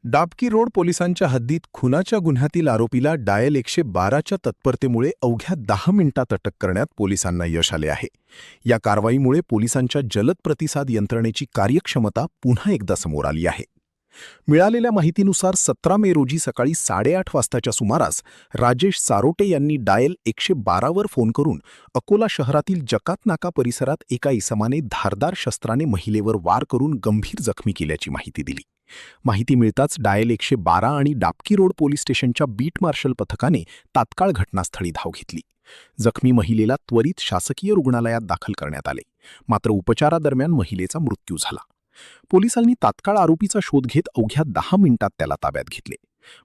Dabki road पोलिसांच्या हद्दीत खुनाच्या गुन्ह्यातील आरोपीला डायल 112च्या तत्परतेमुळे अवघ्या 10 मिनिटात अटक करण्यात पोलिसांना यश आले आहे. या कारवाईमुळे पोलिसांच्या जलद प्रतिसाद यंत्रणेची कार्यक्षमता पुन्हा एकदा समोर आली आहे. मिळालेल्या माहितीनुसार 17 मे रोजी सकाळी 8:30 वाजताच्या सुमारास राजेश सारोटे यांनी डायल 112वर फोन करून अकोला शहरातील जकात नाका परिसरात एका इसमाने धारदार शस्त्राने महिलेवर वार करून गंभीर जखमी केल्याची माहिती दिली. माहिती मिळताच डायल 112 आणि डाबकी रोड पोलीस स्टेशनच्या बीट मार्शल पथकाने तात्काळ घटनास्थळी धाव घेतली. जखमी महिलेला त्वरित शासकीय रुग्णालयात दाखल करण्यात आले, मात्र उपचारादरम्यान महिलेचा मृत्यू झाला. पोलिसांनी तात्काळ आरोपीचा शोध घेत अवघ्या 10 मिनिटात त्याला ताब्यात घेतले.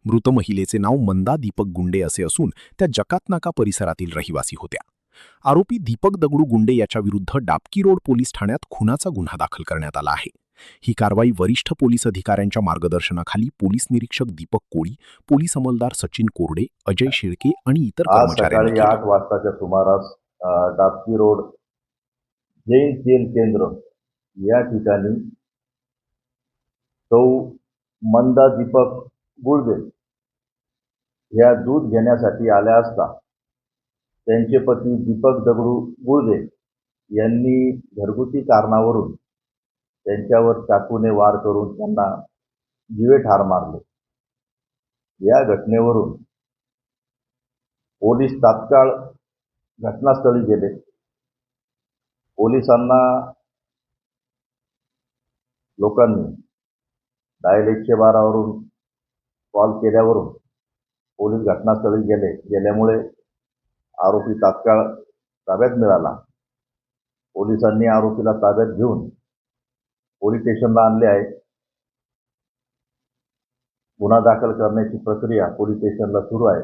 मृत महिलेचे नाव मंदा दीपक गुंडे असे असून त्या जकात नाका परिसरातील रहिवासी होत्या. आरोपी दीपक दगडू गुंडे याच्याविरुद्ध डाबकी रोड पोलीस ठाण्यात खुनाचा गुन्हा दाखल करण्यात आला आहे. ही कारवाई वरिष्ठ पोलीस अधिकाऱ्यांच्या मार्गदर्शनाखाली पोलीस निरीक्षक दीपक कोळी, पोलीस अंमलदार सचिन कोरडे, अजय शेळके आणि इतर कर्मचाऱ्यांनी सकाळी 8 वाजताच्या सुमारास डाबकी रोड जैन तेल केंद्र या ठिकाणी सौ मंदा दीपक गुळदे या दूध घेण्यासाठी आल्या असता त्यांचे पती दीपक दगडू गुळदे यांनी घरगुती कारणावरून त्यांच्यावर चाकूने वार करून त्यांना जीवे ठार मारले. या घटनेवरून पोलीस तात्काळ घटनास्थळी गेले. पोलिसांना लोकांनी डायल 112 वरून कॉल केल्यावरून पोलीस घटनास्थळी गेल्यामुळे आरोपी तात्काळ ताब्यात मिळाला. पोलिसांनी आरोपीला ताब्यात घेऊन पोलीस स्टेशनला आणले आहे. गुन्हा दाखल करण्याची प्रक्रिया पोलीस स्टेशनला सुरू आहे.